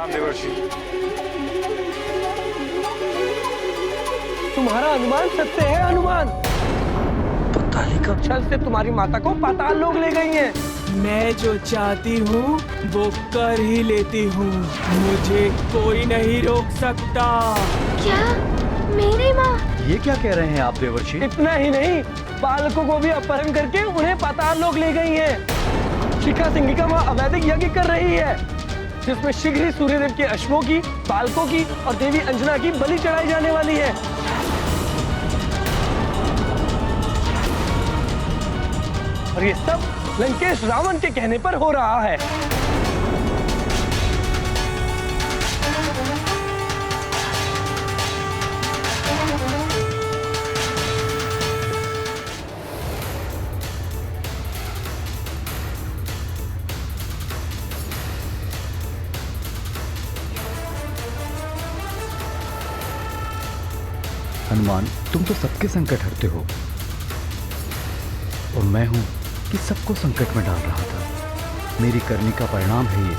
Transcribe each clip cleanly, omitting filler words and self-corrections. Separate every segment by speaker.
Speaker 1: प्रणाम देवर्षि।
Speaker 2: तुम्हारा अनुमान सत्य है हनुमान। पुतलिका छल से तुम्हारी माता को पाताल लोक ले गई हैं।
Speaker 3: मैं जो चाहती हूँ वो कर ही लेती हूँ, मुझे कोई नहीं रोक सकता।
Speaker 4: क्या मेरी माँ?
Speaker 5: ये क्या कह रहे हैं आप देवर्षि?
Speaker 2: इतना ही नहीं, बालकों को भी अपहरण करके उन्हें पाताल लोक ले गई हैं। शिखा सिंगिका माँ अवैधिक यज्ञ कर रही है, जिसमें शीघ्र ही सूर्यदेव के अश्वों की, बालकों की और देवी अंजना की बलि चढ़ाई जाने वाली है। और ये सब लंकेश रावण के कहने पर हो रहा है।
Speaker 5: हनुमान, तुम तो सबके संकट हरते हो और मैं हूं कि सबको संकट में डाल रहा था। मेरी करनी का परिणाम है ये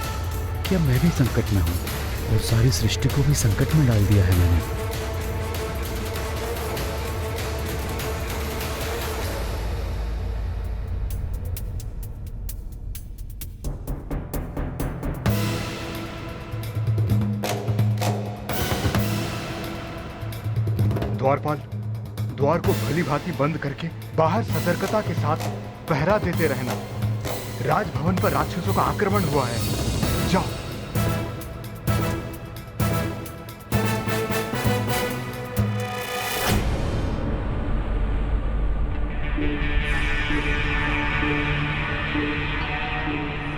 Speaker 5: कि अब मैं भी संकट में हूं और सारी सृष्टि को भी संकट में डाल दिया है मैंने।
Speaker 1: द्वारपाल, द्वार को भली भांति बंद करके बाहर सतर्कता के साथ पहरा देते रहना। राजभवन पर राक्षसों का आक्रमण हुआ है। जाओ।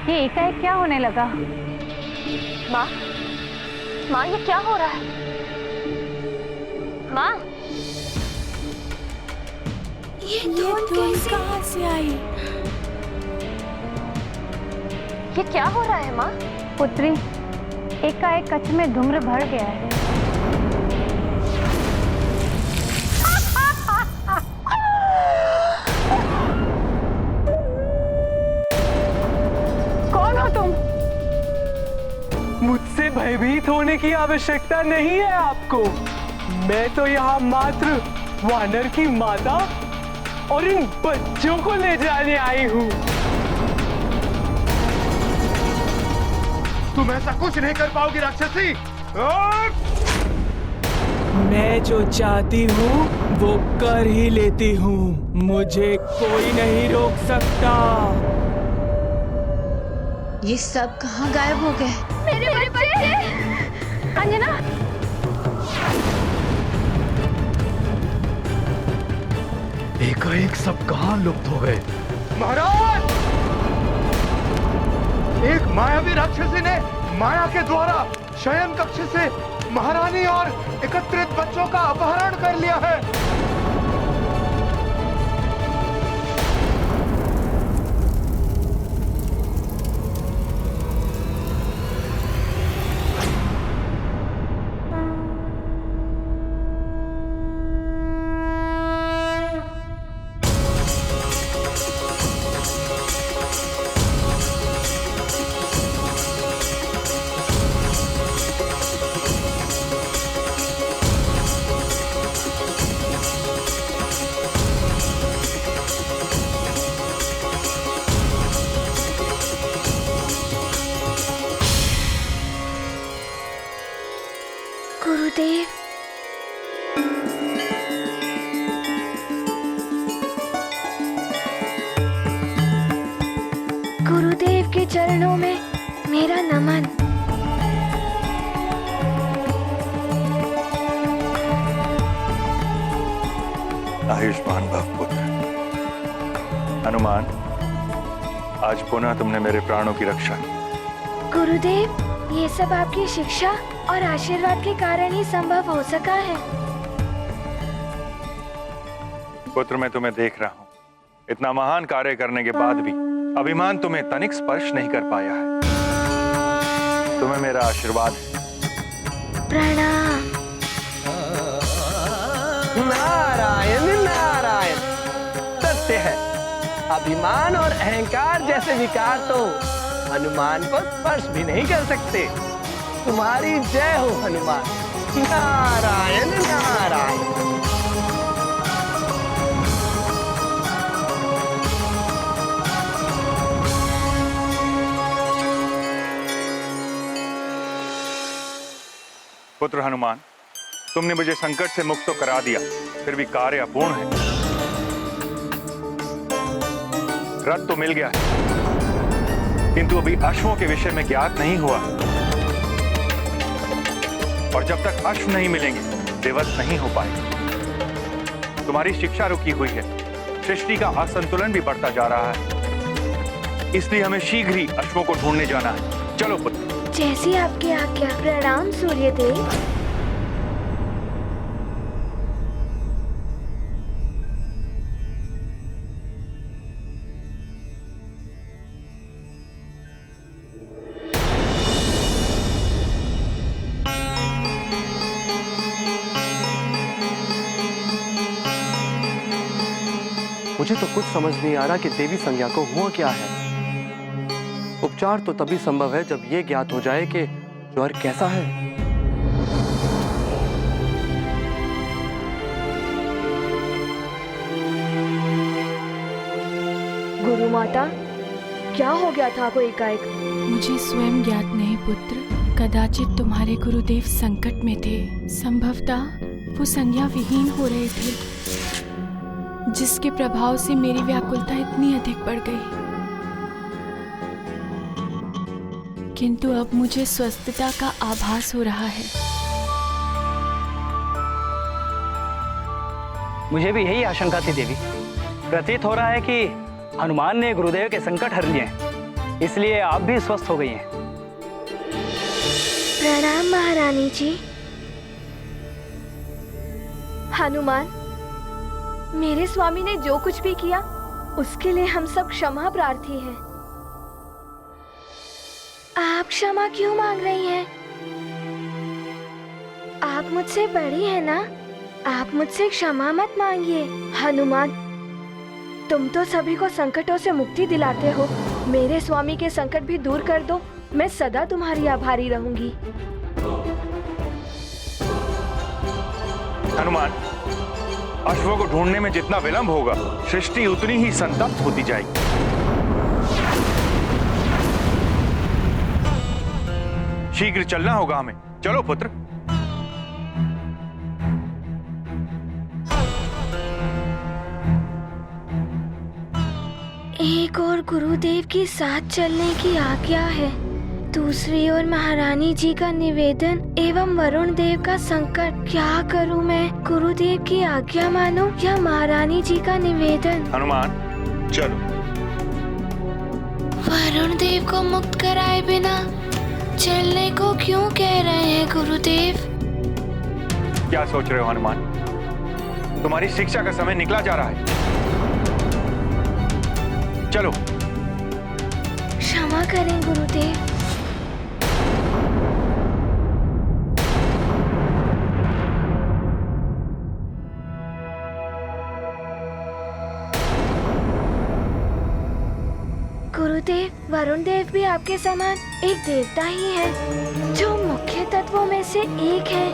Speaker 4: ये एकाएक क्या होने लगा? माँ, माँ ये क्या हो रहा है? माँ, ये धुंध कहाँ से आई? ये क्या हो रहा है माँ? पुत्री, एकाएक कच्छ में धूम्र भर गया है।
Speaker 2: कौन हो तुम? मुझसे भयभीत होने की आवश्यकता नहीं है आपको। मैं तो यहाँ मात्र वानर की माता और इन बच्चों को ले जाने आई हूँ।
Speaker 1: तुम ऐसा कुछ नहीं कर पाओगी राक्षसी।
Speaker 3: मैं जो चाहती हूँ वो कर ही लेती हूँ, मुझे कोई नहीं रोक सकता।
Speaker 4: ये सब कहाँ गायब हो गए? मेरे बच्चे! अंजना!
Speaker 5: एकाएक सब कहाँ लुप्त हो गए?
Speaker 1: महाराज, एक मायावी राक्षसी ने माया के द्वारा शयन कक्ष से महारानी और एकत्रित बच्चों का अपहरण कर लिया है।
Speaker 4: गुरुदेव, गुरुदेव के चरणों में मेरा नमन।
Speaker 6: आयुष्मान भव पुत्र। हनुमान, आज पुनः तुमने मेरे प्राणों की रक्षा की।
Speaker 4: गुरुदेव, ये सब आपकी शिक्षा और आशीर्वाद के कारण ही संभव हो सका है।
Speaker 6: पुत्र, मैं तुम्हें देख रहा हूं। इतना महान कार्य करने के बाद भी अभिमान तुम्हें तनिक स्पर्श नहीं कर पाया है। तुम्हें मेरा आशीर्वाद है।
Speaker 4: प्रणाम।
Speaker 2: नारायण नारायण। सत्य है, अभिमान और अहंकार जैसे विकार तो हनुमान को स्पर्श भी नहीं कर सकते। तुम्हारी जय हो हनुमान। नारायण नारायण।
Speaker 6: पुत्र हनुमान, तुमने मुझे संकट से मुक्त तो करा दिया, फिर भी कार्य अपूर्ण है। रथ तो मिल गया है, किंतु अभी अश्वों के विषय में ज्ञात नहीं हुआ, और जब तक अश्व नहीं मिलेंगे दिवस नहीं हो पाएगा। तुम्हारी शिक्षा रुकी हुई है, सृष्टि का असंतुलन भी बढ़ता जा रहा है, इसलिए हमें शीघ्र ही अश्वों को ढूंढने जाना है। चलो पुत्र।
Speaker 7: जैसी आपकी आज्ञा। प्रणाम सूर्यदेव।
Speaker 2: मुझे तो कुछ समझ नहीं आ रहा कि देवी संज्ञा को हुआ क्या है। उपचार तो तभी संभव है जब ये ज्ञात हो जाए कि ज्वर कैसा है।
Speaker 7: गुरु माता, क्या हो गया था को एकाएक?
Speaker 8: मुझे स्वयं ज्ञात नहीं पुत्र। कदाचित तुम्हारे गुरुदेव संकट में थे। संभवतः वो संज्ञा विहीन हो रहे थे, जिसके प्रभाव से मेरी व्याकुलता इतनी अधिक बढ़ गई। किंतु अब मुझे स्वस्थता का आभास हो रहा है।
Speaker 9: मुझे भी यही आशंका थी देवी। प्रतीत हो रहा है कि हनुमान ने गुरुदेव के संकट हर लिए हैं, इसलिए आप भी स्वस्थ हो गई हैं।
Speaker 7: प्रणाम महारानी जी। हनुमान, मेरे स्वामी ने जो कुछ भी किया उसके लिए हम सब क्षमा प्रार्थी हैं। आप क्षमा क्यों मांग रही हैं? आप मुझसे बड़ी हैं ना, आप मुझसे क्षमा मत मांगिए। हनुमान, तुम तो सभी को संकटों से मुक्ति दिलाते हो, मेरे स्वामी के संकट भी दूर कर दो, मैं सदा तुम्हारी आभारी रहूंगी।
Speaker 6: हनुमान, अश्वों को ढूंढने में जितना विलंब होगा, सृष्टि उतनी ही संतप्त होती जाएगी। शीघ्र चलना होगा हमें। चलो पुत्र।
Speaker 7: एक और गुरुदेव के साथ चलने की आज्ञा है, दूसरी ओर महारानी जी का निवेदन एवं वरुण देव का संकट। क्या करूं मैं? गुरुदेव की आज्ञा मानो या महारानी जी का निवेदन?
Speaker 6: हनुमान चलो।
Speaker 7: वरुण देव को मुक्त कराए बिना चलने को क्यों कह रहे हैं गुरुदेव?
Speaker 6: क्या सोच रहे हो हनुमान? तुम्हारी शिक्षा का समय निकला जा रहा है। चलो।
Speaker 7: क्षमा करें गुरुदेव। गुरुदेव, वरुण देव भी आपके समान एक देवता ही है, जो मुख्य तत्वों में से एक है।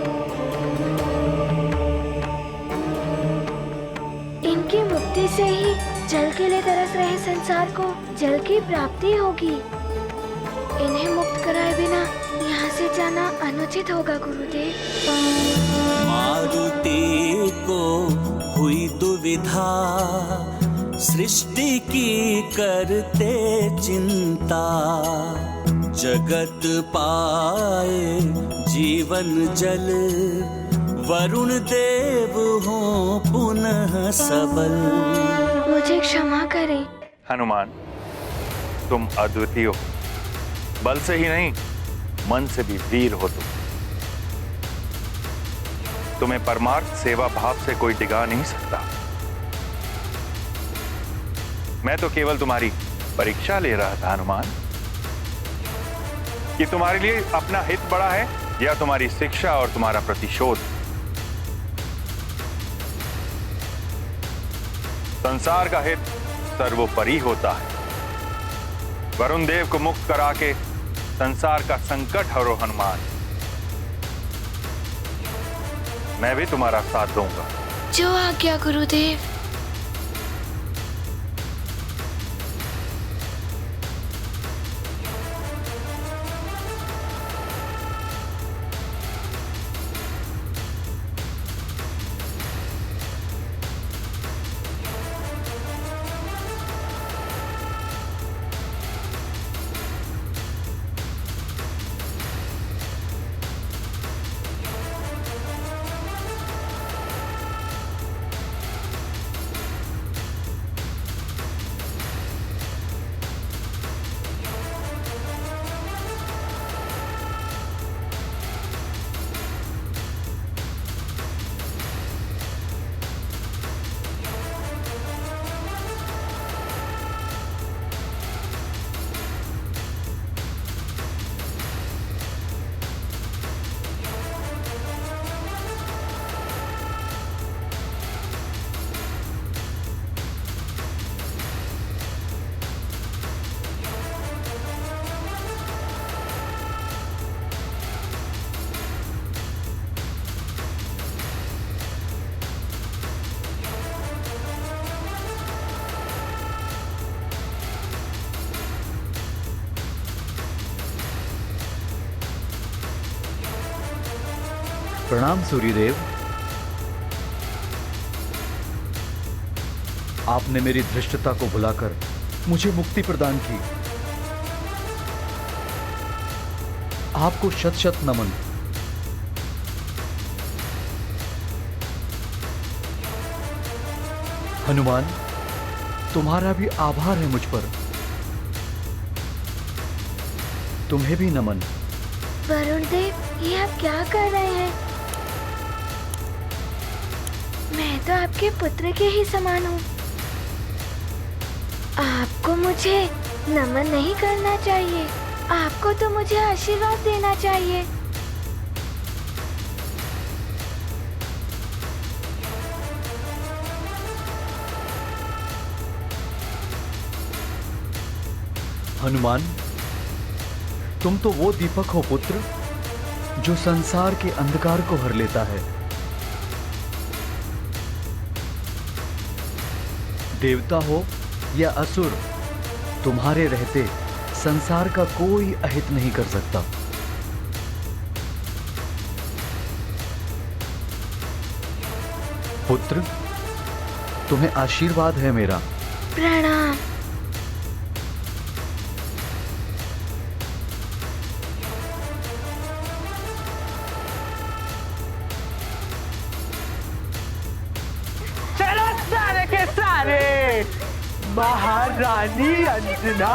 Speaker 7: इनकी मुक्ति से ही जल के लिए तरस रहे संसार को जल की प्राप्ति होगी। इन्हें मुक्त कराए बिना यहाँ से जाना अनुचित होगा गुरुदेव।
Speaker 3: मारुति को हुई दुविधा, सृष्टि की करते चिंता। जगत पाए जीवन जल, वरुण देव हो पुनः सबल।
Speaker 7: मुझे क्षमा करें।
Speaker 6: हनुमान, तुम अद्वितीय हो, बल से ही नहीं मन से भी वीर हो तुम। तुम्हें परमार्थ सेवा भाव से कोई डिगा नहीं सकता। मैं तो केवल तुम्हारी परीक्षा ले रहा था हनुमान, कि तुम्हारे लिए अपना हित बड़ा है या तुम्हारी शिक्षा और तुम्हारा प्रतिशोध। संसार का हित सर्वोपरि होता है। वरुण देव को मुक्त करा के संसार का संकट हरो हनुमान। मैं भी तुम्हारा साथ दूंगा।
Speaker 7: जो आज्ञा गुरुदेव।
Speaker 5: प्रणाम सूर्यदेव। आपने मेरी धृष्टता को भुलाकर मुझे मुक्ति प्रदान की। आपको शत शत नमन। हनुमान, तुम्हारा भी आभार है मुझ पर। तुम्हें भी नमन।
Speaker 7: वरुण देव, ये आप क्या कर रहे हैं? मैं तो आपके पुत्र के ही समान हूँ। आपको मुझे नमन नहीं करना चाहिए, आपको तो मुझे आशीर्वाद देना चाहिए।
Speaker 5: हनुमान, तुम तो वो दीपक हो पुत्र, जो संसार के अंधकार को हर लेता है। देवता हो या असुर, तुम्हारे रहते संसार का कोई अहित नहीं कर सकता। पुत्र, तुम्हें आशीर्वाद है मेरा।
Speaker 7: प्रणाम।
Speaker 2: चलो सारे के सारे, महारानी अंजना।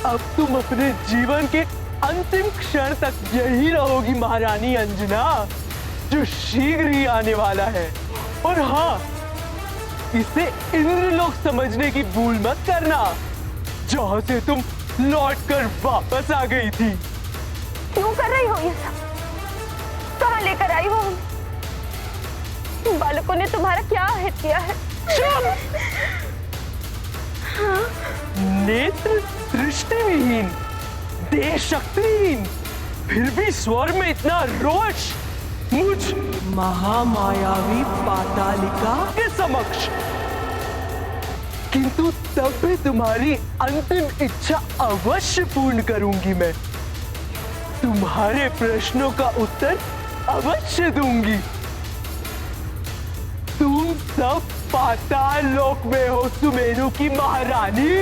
Speaker 2: अब तुम अपने जीवन के अंतिम क्षण तक यही रहोगी महारानी अंजना, जो शीघ्र ही आने वाला है। और हाँ, इसे इंद्रलोक समझने की भूल मत करना, जहां से तुम लौटकर वापस आ गई थी।
Speaker 4: क्यों कर रही हो ये सब? कहाँ लेकर आई हो हमें? इन बालकों ने तुम्हारा क्या अहित किया है?
Speaker 2: नेत्र दृष्टिविहीन, देह शक्तिहीन, फिर भी स्वर में इतना रोष मुझ
Speaker 3: महामायावी पातालिका
Speaker 2: के समक्ष। किंतु तब भी तुम्हारी अंतिम इच्छा अवश्य पूर्ण करूंगी मैं। तुम्हारे प्रश्नों का उत्तर अवश्य दूंगी। तुम सब पाताल लोक में हो सुमेरु की महारानी,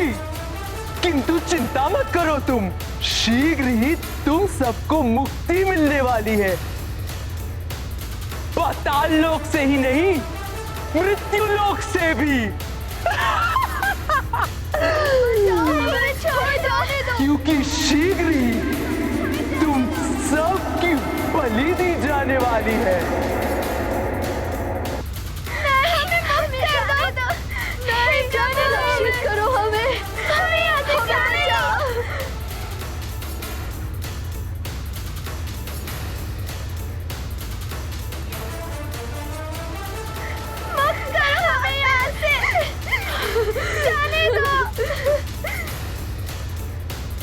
Speaker 2: किंतु चिंता मत करो तुम, शीघ्र ही तुम सबको मुक्ति मिलने वाली है। पाताल लोक से ही नहीं, मृत्यु लोक से भी। क्योंकि शीघ्र ही तुम सबकी बलि दी जाने वाली है।
Speaker 7: करो हमें,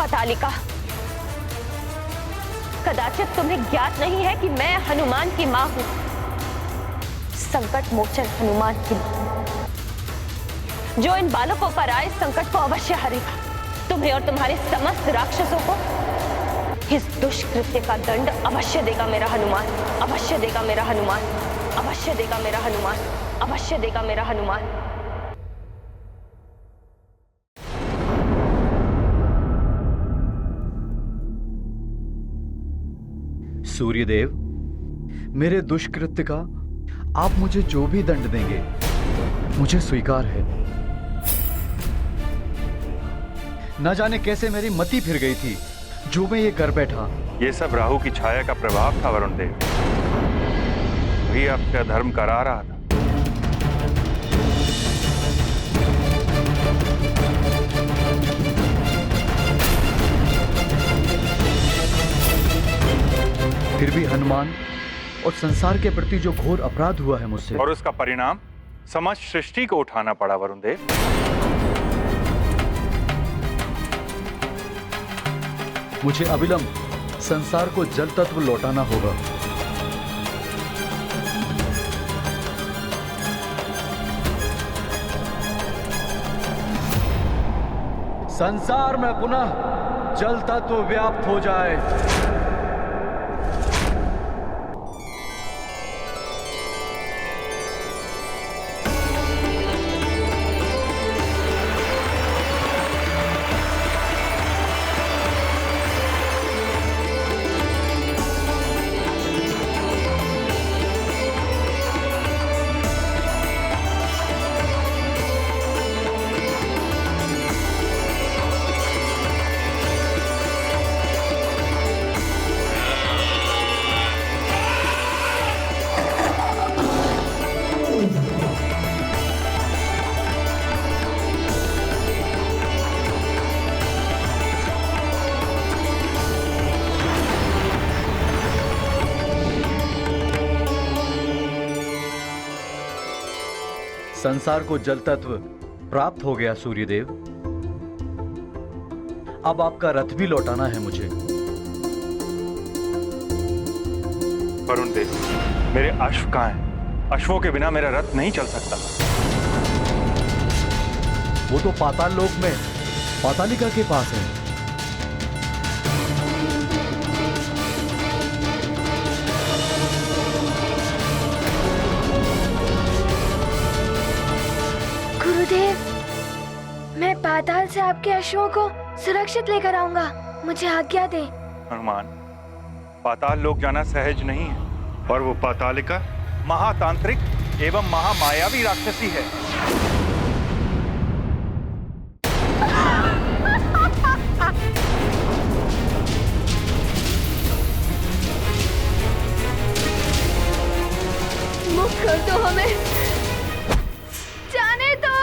Speaker 4: पतालिका, कदाचित तुम्हें ज्ञात नहीं है कि मैं हनुमान की मां हूं, संकट मोचन हनुमान की मां, जो इन बालकों पर आए संकट को अवश्य हरेगा। तुम्हें और तुम्हारे समस्त राक्षसों को इस दुष्कृत्य का दंड अवश्य देगा मेरा हनुमान, अवश्य देगा मेरा हनुमान, अवश्य देगा मेरा हनुमान, अवश्य देगा मेरा हनुमान।
Speaker 5: सूर्यदेव, मेरे दुष्कृत्य का आप मुझे जो भी दंड देंगे मुझे स्वीकार है। न जाने कैसे मेरी मति फिर गई थी जो मैं ये कर बैठा।
Speaker 6: ये सब राहु की छाया का प्रभाव था वरुण देव, वही आपसे अधर्म करा रहा था।
Speaker 5: फिर भी हनुमान और संसार के प्रति जो घोर अपराध हुआ है मुझसे,
Speaker 6: और उसका परिणाम समस्त सृष्टि को उठाना पड़ा वरुण देव।
Speaker 5: मुझे अविलंब संसार को जल तत्व लौटाना होगा। संसार में पुनः जल तत्व व्याप्त हो जाए। संसार को जल तत्व प्राप्त हो गया सूर्यदेव। अब आपका रथ भी लौटाना है मुझे।
Speaker 6: वरुण देव, मेरे अश्व कहाँ हैं? अश्वों के बिना मेरा रथ नहीं चल सकता।
Speaker 5: वो तो पाताल लोक में पातालिका के पास है।
Speaker 7: गुरुदेव, मैं पाताल से आपके अश्वों को सुरक्षित लेकर आऊंगा, मुझे आज्ञा दें।
Speaker 6: हनुमान, पाताल लोक जाना सहज नहीं है, और वो पातालिका महातांत्रिक एवं महामायावी राक्षसी है।
Speaker 4: मुक्त कर दो हमें, जाने दो।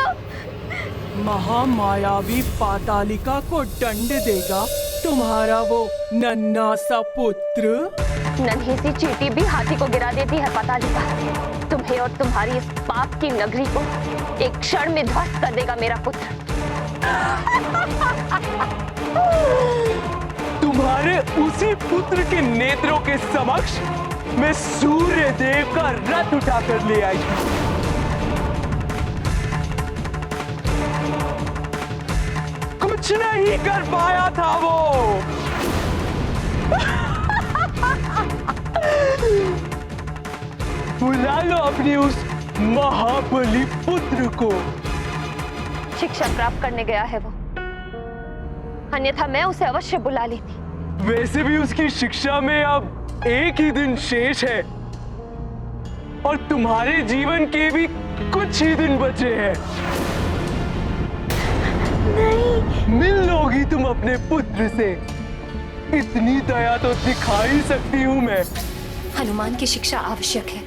Speaker 3: महामायावी पातालिका को दंड देगा तुम्हारा वो नन्हा सा पुत्र।
Speaker 4: नन्ही सी चींटी भी हाथी को गिरा देती है पातालिका। तुम्हें और तुम्हारी इस पाप की नगरी को एक क्षण में ध्वस्त कर देगा मेरा पुत्र।
Speaker 3: तुम्हारे उसी पुत्र के नेत्रों के समक्ष मैं सूर्य देव का रथ उठाकर ले आई। कुछ नहीं कर पाया था वो। बुला लो अपनी उस महाबली पुत्र को।
Speaker 4: शिक्षा प्राप्त करने गया है वो, अन्यथा मैं उसे अवश्य बुला लेती।
Speaker 3: वैसे भी उसकी शिक्षा में अब एक ही दिन शेष है, और तुम्हारे जीवन के भी कुछ ही दिन बचे हैं।
Speaker 7: नहीं।
Speaker 3: मिल लोगी तुम अपने पुत्र से, इतनी दया तो दिखा ही सकती हूँ मैं।
Speaker 10: हनुमान की शिक्षा आवश्यक है,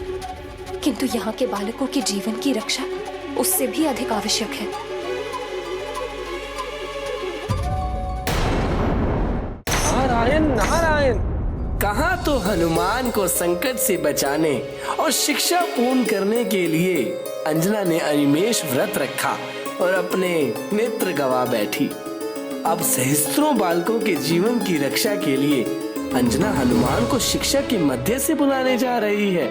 Speaker 10: किंतु यहाँ के बालकों के जीवन की रक्षा उससे भी अधिक आवश्यक है।
Speaker 2: नारायण नारायण।
Speaker 11: कहाँ तो हनुमान को संकट से बचाने और शिक्षा पूर्ण करने के लिए अंजना ने अनिमेष व्रत रखा और अपने नेत्र गवा बैठी। अब सहस्त्रों बालकों के जीवन की रक्षा के लिए अंजना हनुमान को शिक्षा के मध्य से बुलाने जा रही है।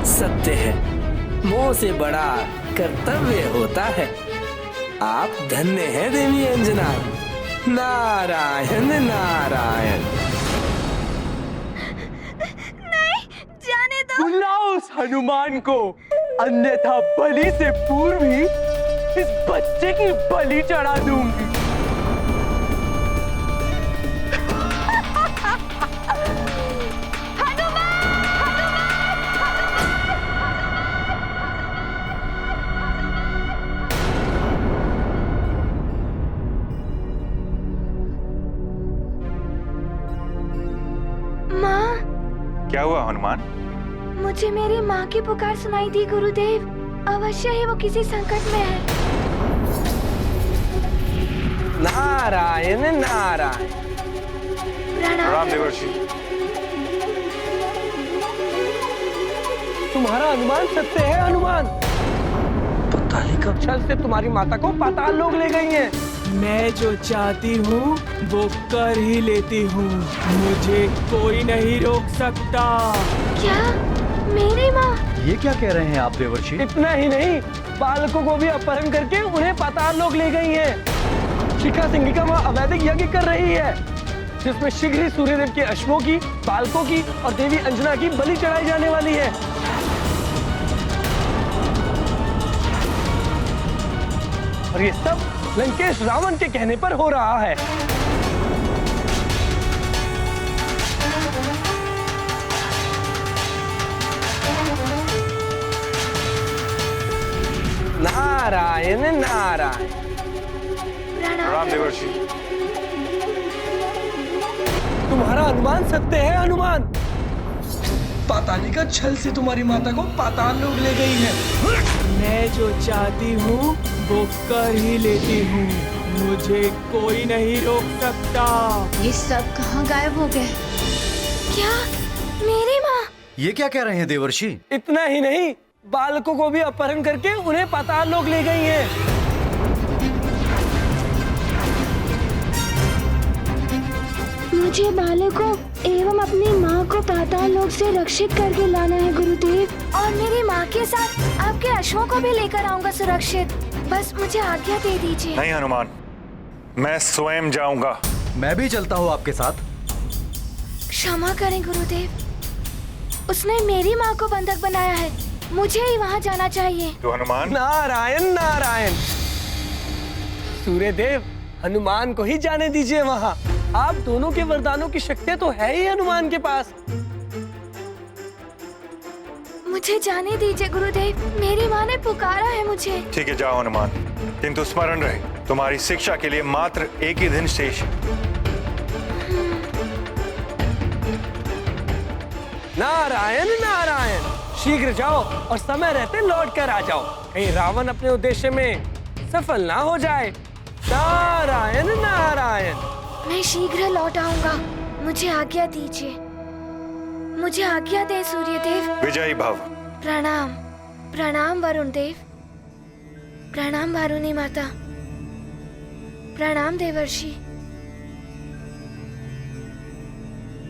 Speaker 11: सत्य है, मोह से बड़ा कर्तव्य होता है। आप धन्य हैं देवी अंजना। नारायण नारायण।
Speaker 7: नहीं, जाने दो।
Speaker 3: बुलाओ उस हनुमान को, अन्यथा बलि से पूर्व ही इस बच्चे की बलि चढ़ा दूंगी।
Speaker 6: क्या हुआ हनुमान?
Speaker 7: मुझे मेरी माँ की पुकार सुनाई दी गुरुदेव। अवश्य ही वो किसी संकट में है।
Speaker 11: नारायण नारायण।
Speaker 6: प्रणाम देवर्षि।
Speaker 2: तुम्हारा अनुमान सत्य है हनुमान। पतालिका छल से तुम्हारी माता को पाताल लोक ले गई हैं।
Speaker 3: मैं जो चाहती हूँ वो कर ही लेती हूँ, मुझे कोई नहीं रोक सकता।
Speaker 7: क्या मेरी माँ?
Speaker 5: ये क्या कह रहे हैं आप देवर्षि?
Speaker 2: इतना ही नहीं, बालकों को भी अपहरण करके उन्हें पाताल लोक ले गई हैं। शिखा सिंगिका माँ अवैधिक यज्ञ कर रही है, जिसमें शीघ्र ही सूर्यदेव के अश्वों की, बालकों की और देवी अंजना की बलि चढ़ाई जाने वाली है। और ये सब लंकेश रावण के कहने पर हो रहा है।
Speaker 11: नारायण नारायण।
Speaker 6: प्रणाम देवर्षि।
Speaker 2: तुम्हारा अनुमान सत्य है हनुमान। पातालिका छल से तुम्हारी माता को पाताल लोक ले गई है।
Speaker 3: मैं जो चाहती हूँ वो कर ही लेती हूँ, मुझे कोई नहीं रोक सकता।
Speaker 8: ये सब कहाँ गायब हो गए?
Speaker 7: क्या मेरी माँ?
Speaker 5: ये क्या कह रहे हैं देवर्षि?
Speaker 2: इतना ही नहीं, बालकों को भी अपहरण करके उन्हें पाताल लोक ले गई हैं।
Speaker 7: मुझे बालकों एवं अपनी माँ को पाताल लोक से रक्षित करके लाना है गुरुदेव, और मेरी माँ के साथ आपके अश्वों को भी लेकर आऊंगा सुरक्षित। बस मुझे आज्ञा दे दीजिए।
Speaker 6: नहीं हनुमान, मैं स्वयं जाऊंगा।
Speaker 5: मैं भी चलता हूँ आपके साथ।
Speaker 7: क्षमा करें गुरुदेव, उसने मेरी माँ को बंधक बनाया है, मुझे ही वहाँ जाना चाहिए।
Speaker 6: तो हनुमान?
Speaker 2: नारायण नारायण। सूर्यदेव, हनुमान को ही जाने दीजिए वहाँ। आप दोनों के वरदानों की शक्ति तो है ही हनुमान के पास।
Speaker 7: मुझे जाने दीजिए गुरुदेव, मेरी माँ ने पुकारा है मुझे।
Speaker 6: ठीक है, जाओ हनुमान, किंतु स्मरण रहे तुम्हारी शिक्षा के लिए मात्र एक ही दिन शेष है।
Speaker 2: नारायण नारायण। शीघ्र जाओ और समय रहते लौट कर आ जाओ, कहीं रावण अपने उद्देश्य में सफल ना हो जाए। नारायण नारायण।
Speaker 7: मैं शीघ्र लौट आऊंगा, मुझे आज्ञा दीजिए। मुझे आज्ञा दे सूर्यदेव।
Speaker 6: विजयी भव।
Speaker 7: प्रणाम। प्रणाम वरुण देव। प्रणाम वारुणी माता। प्रणाम देवर्षि।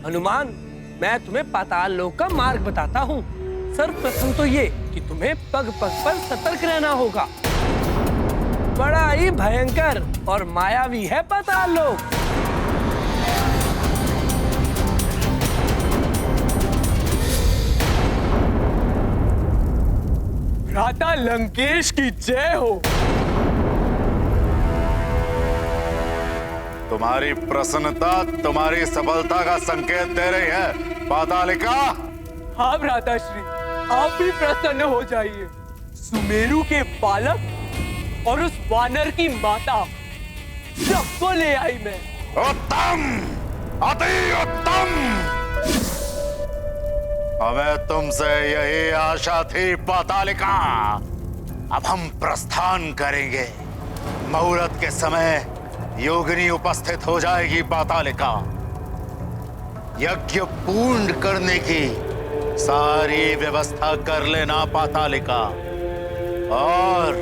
Speaker 2: हनुमान, मैं तुम्हें पाताल लोक का मार्ग बताता हूँ। सर्वप्रथम तो ये कि तुम्हें पग पग पर सतर्क रहना होगा। बड़ा ही भयंकर और मायावी है पाताल लोक।
Speaker 3: भ्राता लंकेश की जय हो।
Speaker 12: तुम्हारी प्रसन्नता तुम्हारी सफलता का संकेत दे रही है पातालिका।
Speaker 3: हाँ भ्राता श्री, आप भी प्रसन्न हो जाइए। सुमेरु के बालक और उस वानर की माता सबको ले आई मैं।
Speaker 12: उत्तम, अति उत्तम। हमें तुमसे यही आशा थी पातालिका। अब हम प्रस्थान करेंगे। मुहूर्त के समय योगिनी उपस्थित हो जाएगी पातालिका। यज्ञ पूर्ण करने की सारी व्यवस्था कर लेना पातालिका, और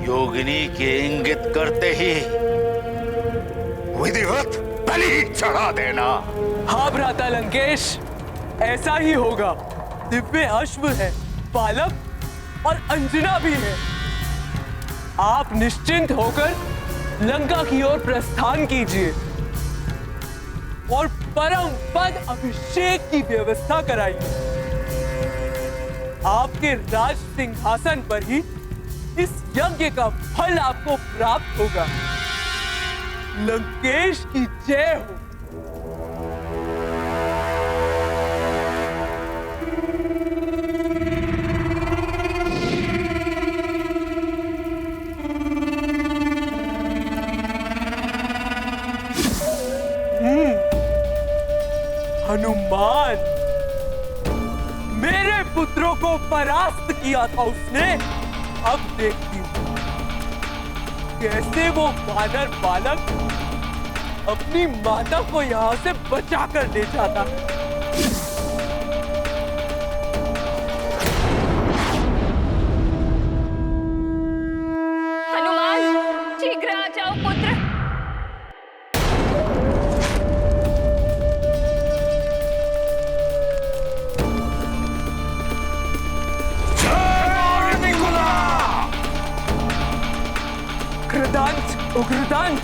Speaker 12: योगिनी के इंगित करते ही विधिवत बलि चढ़ा देना।
Speaker 3: हाँ भ्राता लंकेश, ऐसा ही होगा। दिव्य अश्व है, बालक और अंजना भी है। आप निश्चिंत होकर लंका की ओर प्रस्थान कीजिए और परम पद अभिषेक की व्यवस्था कराइए। आपके राज सिंहासन पर ही इस यज्ञ का फल आपको प्राप्त होगा। लंकेश की जय हो। हनुमान, मेरे पुत्रों को परास्त किया था उसने। अब देखती हूं कैसे वो वानर बालक अपनी माता को यहां से बचा कर ले जाता है।
Speaker 4: हनुमान, शीघ्र आ जाओ पुत्र।
Speaker 3: उग्रदंत,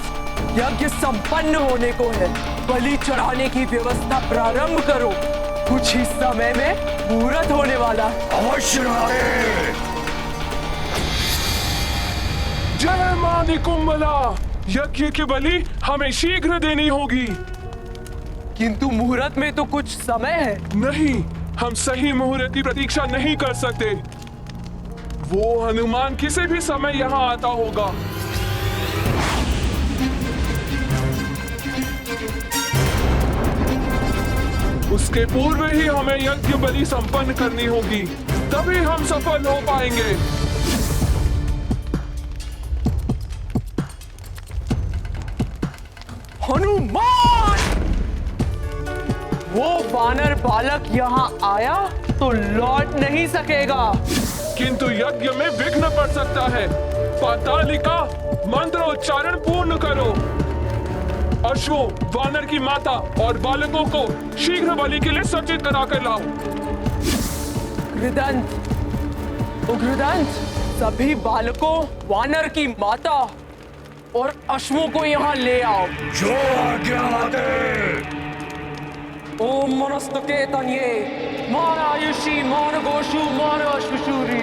Speaker 3: यज्ञ संपन्न होने को है। बलि चढ़ाने की व्यवस्था प्रारंभ करो। कुछ ही समय में मुहूर्त होने वाला।
Speaker 12: अवश्य राधे।
Speaker 13: जय मां निकुंभला, यज्ञ की बलि हमें शीघ्र देनी होगी।
Speaker 3: किंतु मुहूर्त में तो कुछ समय है।
Speaker 13: नहीं, हम सही मुहूर्त की प्रतीक्षा नहीं कर सकते। वो हनुमान किसी भी समय यहाँ आता होगा। उसके पूर्व ही हमें यज्ञ बलि संपन्न करनी होगी, तभी हम सफल हो पाएंगे।
Speaker 3: हनुमान, वो वानर बालक यहाँ आया तो लौट नहीं सकेगा।
Speaker 13: किंतु यज्ञ में विघ्न पड़ सकता है। पातालिका, मंत्रोच्चारण पूर्ण करो। अश्वों, वानर की माता और बालकों को शीघ्र बलि के लिए सज्जित करा कर लाओ।
Speaker 3: उग्रदंत, सभी बालकों, वानर की माता और अश्वों को यहाँ ले आओ।
Speaker 12: जो आज्ञा दे।
Speaker 3: ओम मनस्तके तन्ये, मान आयुषी, मान गोषु, मान अश्वशूरी,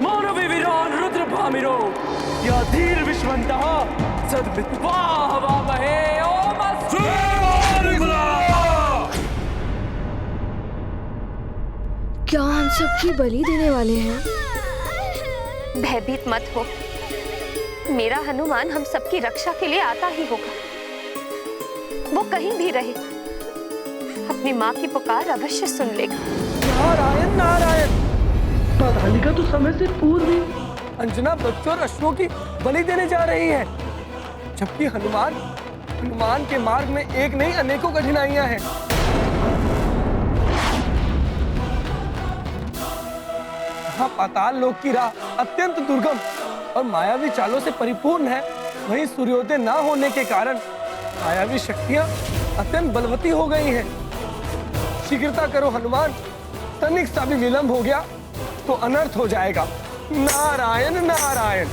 Speaker 3: मान विविरान रुद्र भामिरो, या धीर विश्वंतः सद्वित्वा हवामहे। ओम
Speaker 7: क्या हम सबकी बलि देने वाले हैं?
Speaker 4: भयभीत मत हो, मेरा हनुमान हम सबकी रक्षा के लिए आता ही होगा। वो कहीं भी रहे, अपनी माँ की पुकार अवश्य सुन लेगा।
Speaker 2: नारायण नारायण, पातालिका तो समय से पूर्व ही अंजना बच्चों और अश्वों की बलि देने जा रही है, जबकि हनुमान के मार्ग में एक नहीं अनेकों कठिनाइयां हैं। यहाँ पाताल लोक की राह अत्यंत दुर्गम और मायावी चालों से परिपूर्ण है। वहीं सूर्योदय न होने के कारण मायावी शक्तियां अत्यंत बलवती हो गई हैं। शीघ्रता करो हनुमान, तनिक सा भी विलंब हो गया तो अनर्थ हो जाएगा। नारायण नारायण।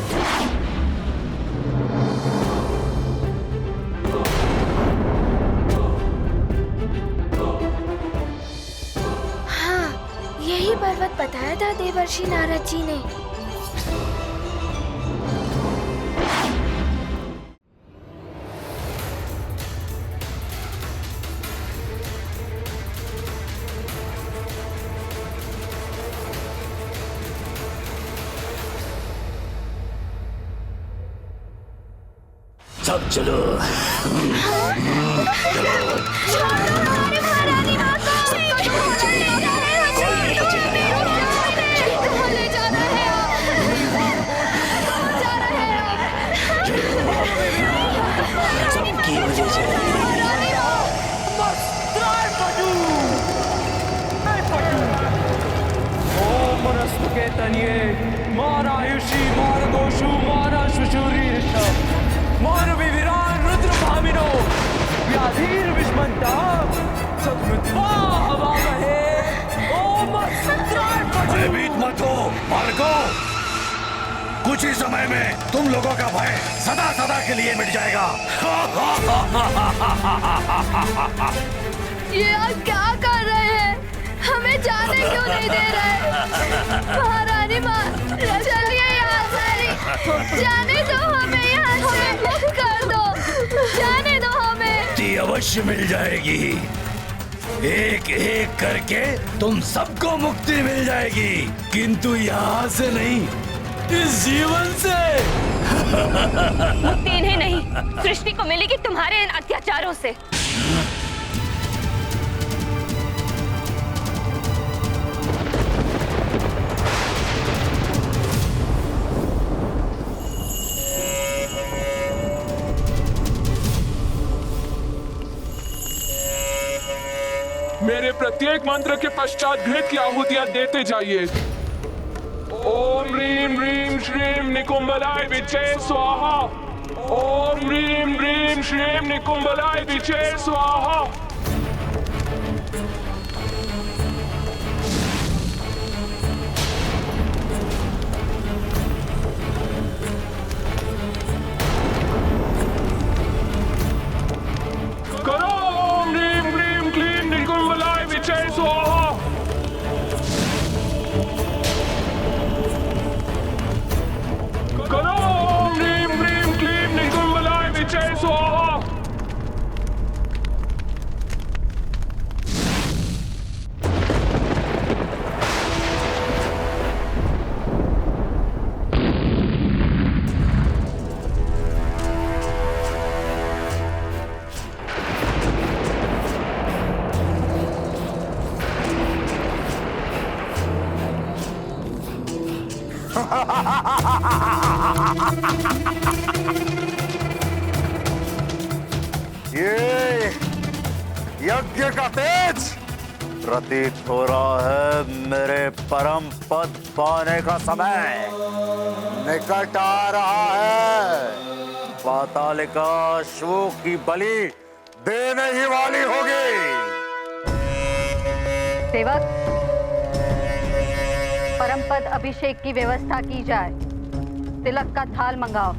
Speaker 7: हाँ, यही पर्वत बताया था देवर्षि नारद जी ने।
Speaker 12: सब चलो। सबकी वजह से
Speaker 3: ओम मनस्तुके तन्ये, मान आयुषी, मान गोषु, मान अश्वशूरी, मान विविरान रुद्र धीर विष्मंता सद्मित्वा हवा बहे ओम
Speaker 12: भयभीत मत हो बालको, कुछ ही समय में तुम लोगों का भय सदा सदा के लिए मिट जाएगा।
Speaker 7: ये आप क्या कर रहे हैं? हमें जाने क्यों नहीं दे रहे? महारानी माँ, चलिए यहाँ से, जाने दो हमें यहाँ से, मुक्त कर दो, जाने दो हमें।
Speaker 12: मुक्ति अवश्य मिल जाएगी, एक एक करके तुम सबको मुक्ति मिल जाएगी, किंतु यहाँ से नहीं, इस जीवन से।
Speaker 4: मुक्ति इन्हें नहीं, सृष्टि को मिलेगी तुम्हारे इन अत्याचारों से।
Speaker 13: मेरे प्रत्येक मंत्र के पश्चात घृत की आहुतियां देते जाइए। ओम ह्रीं ह्रीं श्रीं निकुंभलाय विचे स्वाहा। ओम ह्रीं ह्रीं श्रीं निकुंभलाय विचे स्वाहा। करो ओम ह्रीं ह्रीं क्लीं निकुंभलाय विचे स्वाहा। करो ओम ह्रीं ह्रीं क्लीं निकुंभलाय विचे स्वाहा।
Speaker 12: ये यज्ञ का तेज प्रतीत हो रहा है, मेरे परम पद पाने का समय निकट आ रहा है। पातालिका अश्वों की बलि देने ही वाली होगी।
Speaker 14: सेवक, परम पद अभिषेक की व्यवस्था की जाए। तिलक का थाल मंगाओ।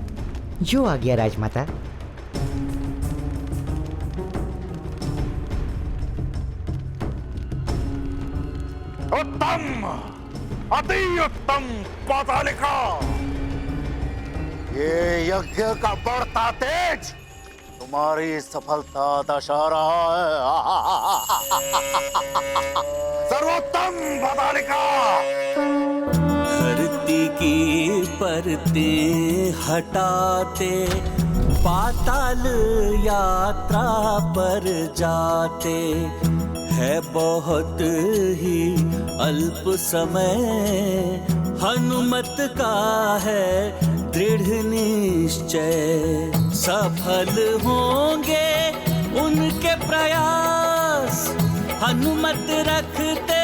Speaker 15: जो आ गया राजमाता।
Speaker 12: उत्तम, अति उत्तम पातालिका, ये यज्ञ का बढ़ता तेज तुम्हारी सफलता दर्शा रहा है। सर्वोत्तम पातालिका।
Speaker 16: धरती की परतें हटाते पाताल यात्रा पर जाते है बहुत ही अल्प समय। हनुमत का है दृढ़ निश्चय, सफल होंगे उनके प्रयास। हनुमत रखते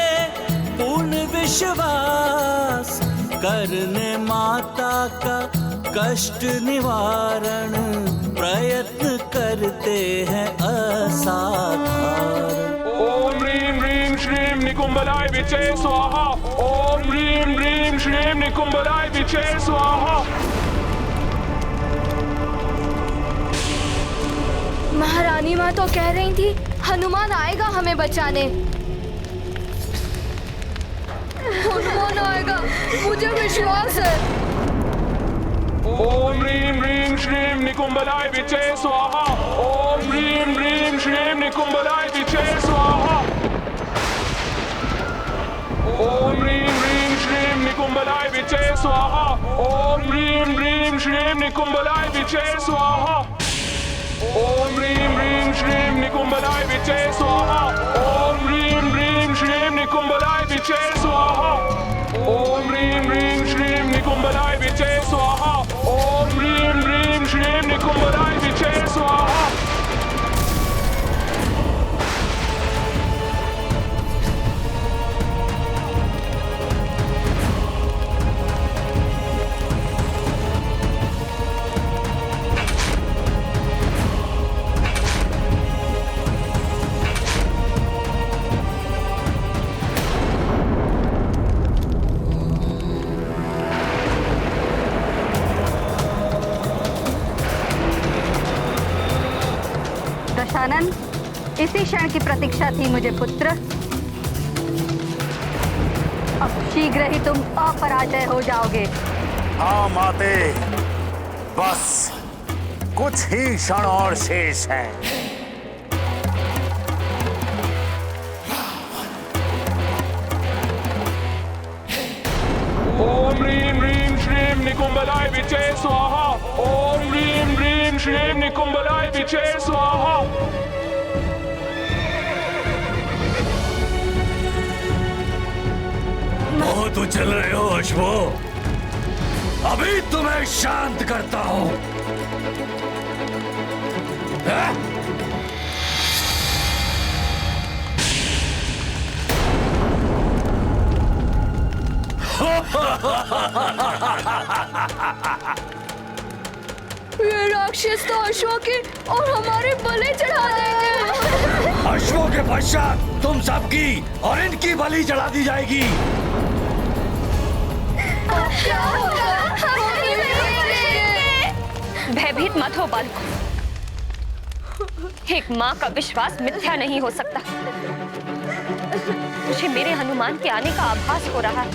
Speaker 16: पूर्ण विश्वास, करने माता का कष्ट निवारण प्रयत्न करते हैं असाधारण।
Speaker 13: ओम ह्रीं ह्रीं श्रीं निकुंभलाय विचे स्वाहा। ओम ह्रीं ह्रीं श्रीं निकुंभलाय विचे स्वाहा।
Speaker 7: महारानी माँ तो कह रही थी हनुमान आएगा हमें बचाने। हनुमान आएगा, मुझे विश्वास है।
Speaker 13: ओम ह्रीं ह्रीं श्रीं निकुंभलाय विचे स्वाहा। ओम ह्रीं ह्रीं श्रीं निकुंभलाय विचे स्वाहा। ओम ह्रीं ह्रीं श्रीं निकुंभलाय विचे स्वाहा। ओम ह्रीं ह्रीं श्रीं निकुंभलाय विचे स्वाहा। ओम ह्रीं ह्रीं श्रीं निकुंभलाय विचे स्वाहा। ओम ह्रीं ह्रीं श्रीं निकुंभलाय विचे स्वाहा। ओम ह्रीं ह्रीं श्रीं निकुंभलाय विचे स्वाहा। ओम ह्रीं ह्रीं श्रीं निकुंभलाय विचे स्वाहा।
Speaker 14: दशानन, इसी क्षण की प्रतीक्षा थी मुझे पुत्र। अब शीघ्र ही तुम अपराजय हो जाओगे।
Speaker 12: हाँ माते, बस कुछ ही क्षण और शेष है।
Speaker 13: ओम ह्रीं ह्रीं श्रीं निकुंभलाय विचे स्वाहा। ओम ह्रीं ह्रीं श्रीं निकुंभलाय विचे स्वाहा।
Speaker 12: बहुत उछल रहे हो अश्वो, अभी तुम्हें शांत करता हूं।
Speaker 7: ये राक्षस तो अश्वों के और हमारे बलि चढ़ा देंगे।
Speaker 12: अश्वों के पश्चात तुम सबकी और इनकी बलि चढ़ा दी जाएगी।
Speaker 7: क्या होगा?
Speaker 4: भयभीत मत हो बालकों। एक माँ का विश्वास मिथ्या नहीं हो सकता। मुझे मेरे हनुमान के आने का आभास हो रहा है।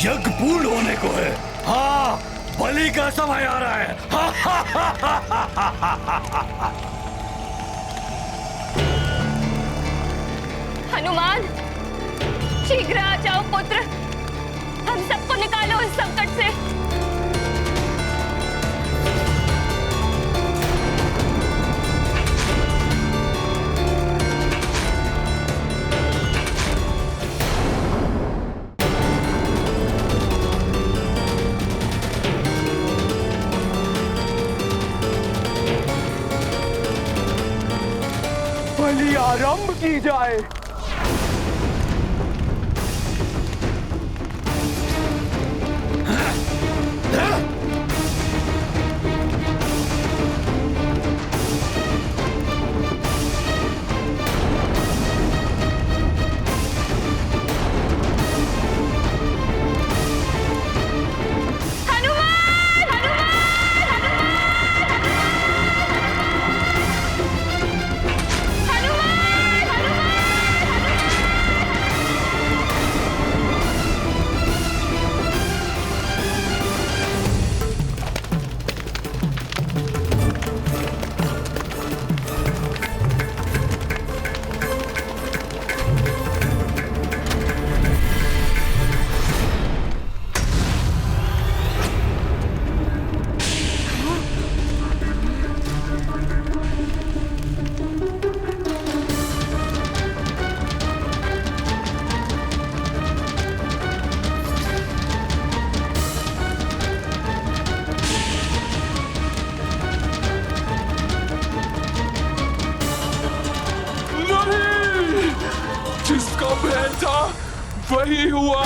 Speaker 12: यज्ञ पूर्ण होने को है। हाँ, बलि का समय आ रहा है।
Speaker 4: हनुमान, शीघ्र आ जाओ पुत्र। हम सबको निकालो इस संकट से।
Speaker 2: बलि आरंभ की जाए।
Speaker 13: जिसका भय था वही हुआ।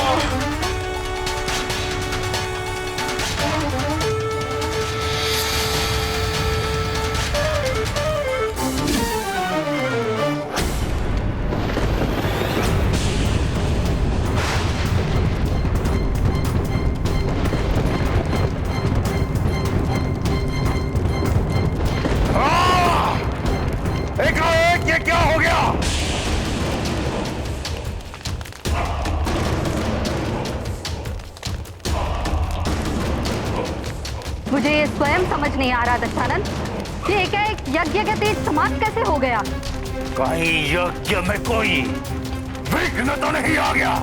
Speaker 12: एकाएक ये क्या हो गया?
Speaker 14: मुझे ये स्वयं समझ नहीं आ रहा दशानन, ये क्या एक यज्ञ का तेज समाप्त कैसे हो गया?
Speaker 12: कहीं यज्ञ में कोई विघ्न तो नहीं आ गया?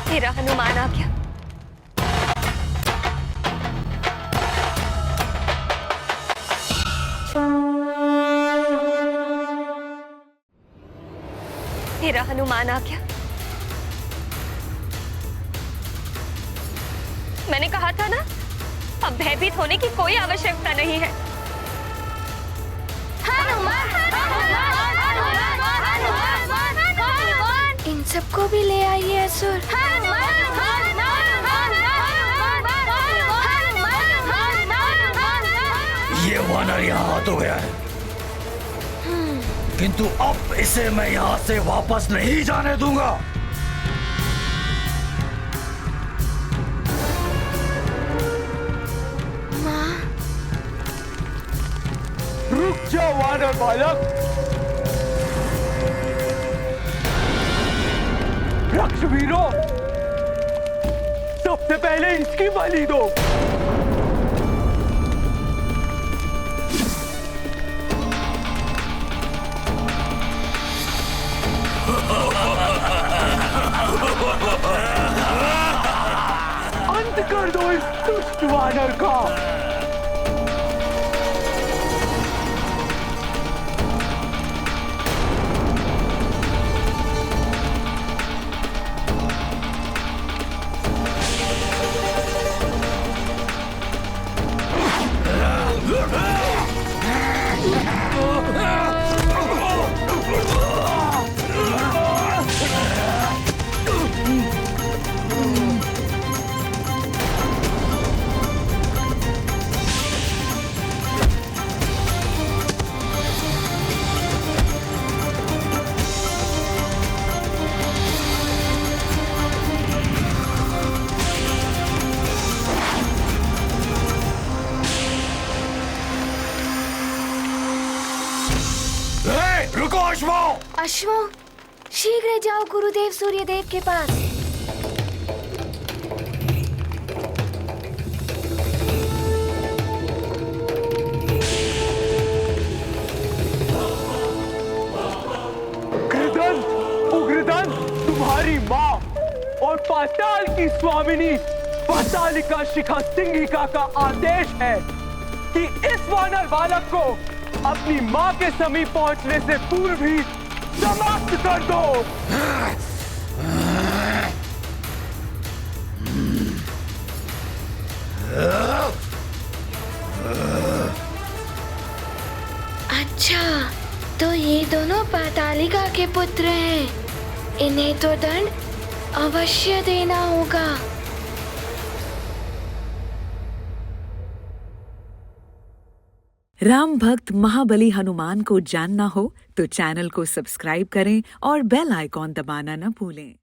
Speaker 4: तेरा हनुमान आ गया। मेरा हनुमान आ गया। मैंने कहा था ना, अब भयभीत होने की कोई आवश्यकता नहीं है।
Speaker 7: इन सबको भी ले आइए असुर।
Speaker 17: ये वानर यहाँ तो गया है, किंतु अब इसे मैं यहाँ से वापस नहीं जाने दूंगा।
Speaker 2: रुक जाओ वानर बालक। रक्षवीरों, सबसे पहले इसकी बलि दो। अंत कर दो इस दुष्ट वानर का।
Speaker 17: रुको अश्वो!
Speaker 7: अश्वो, शीघ्र जाओ गुरुदेव सूर्यदेव के पास।
Speaker 2: उग्रदंत, उग्रदंत, तुम्हारी माँ और पाताल की स्वामिनी पातालिका शिखा सिंहिका का आदेश है कि इस वानर बालक को अपनी माँ के समीप पहुंचने से पूर्व ही समाप्त कर दो।
Speaker 7: अच्छा, तो ये दोनों पातालिका के पुत्र हैं। इन्हें तो दंड अवश्य देना होगा।
Speaker 18: राम भक्त महाबली हनुमान को जानना हो तो चैनल को सब्सक्राइब करें और बेल आइकॉन दबाना न भूलें।